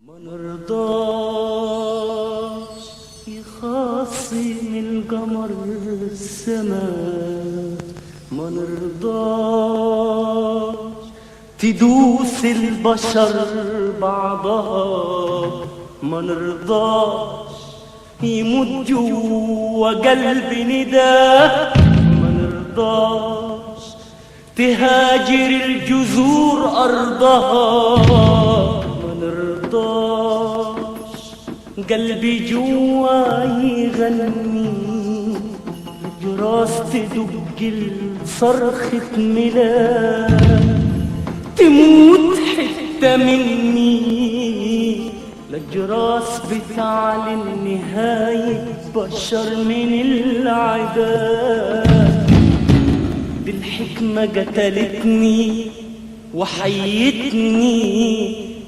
ما نرضاش يخاصم القمر السماء، ما نرضاش تدوس البشر بعضها، ما نرضاش يموت جوا قلب نداه، ما نرضاش تهاجر الجذور أرضها، ما نرضاش قلبي جوا يغني جراس تدق صرخة ميلاد، تموت حتة مني للجراس بتعلن نهاية بشر من العباد. دي الحكمة قتلتني وحيتني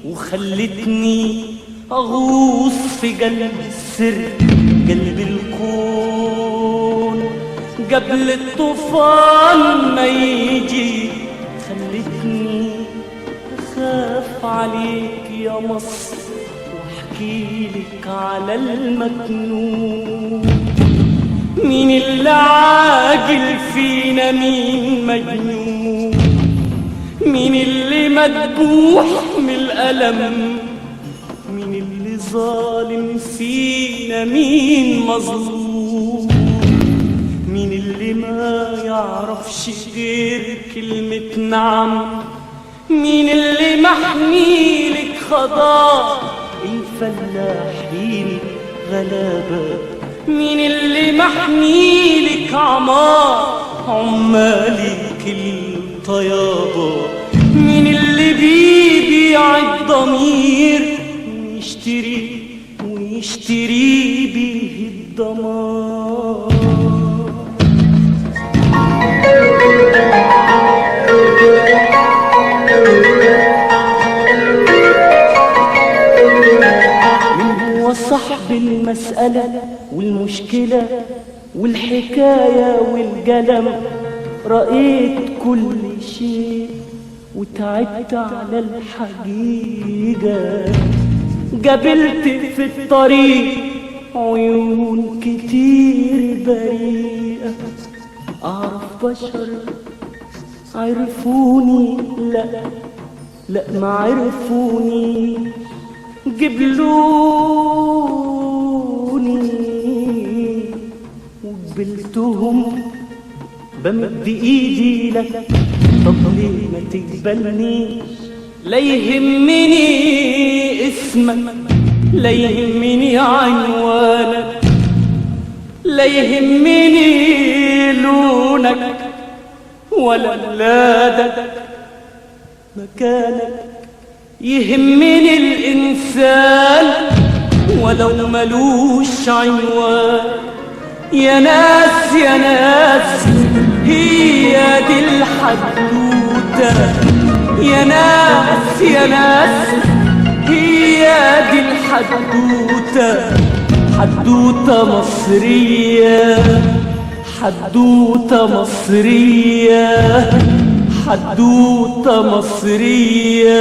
وخلتني أغوص في قلب السر، قلب الكون قبل الطوفان ما يجي، خلتني أخاف عليك يا مصر واحكيلك على المكنون. مين اللي عاقل فينا مين مجنون، مين اللي مذبوح من الألم، مين اللي ظالم فينا مين مظلوم، مين اللي ما يعرفش غير كلمة نعم، مين اللي محميلك خضار الفلاحين غلابة، مين اللي محميلك عمار عمالك الطيابة، مين اللي بيبيع الضمير ويشتري بيه الدمار. من هو صاحب المسألة والمشكلة والحكاية والقلم، رأيت كل شيء وتعبت على الحقيقة، قابلت في الطريق عيون كتير بريئة، أعرف بشر عرفوني لا ما عرفوني، قبلوني وقبلتهم بمد ايدي لك، طب ليه ما تقبلنيش؟ لا يهمني اسمك، لا يهمني عنوانك، لا يهمني لونك ولا بلادك مكانك، يهمني الإنسان ولو ملوش عنوان. يا ناس يا ناس هي دي الحدوتة، يا ناس يا ناس هي دي الحدوتة، حدوتة مصرية، حدوتة مصرية، حدوتة مصرية.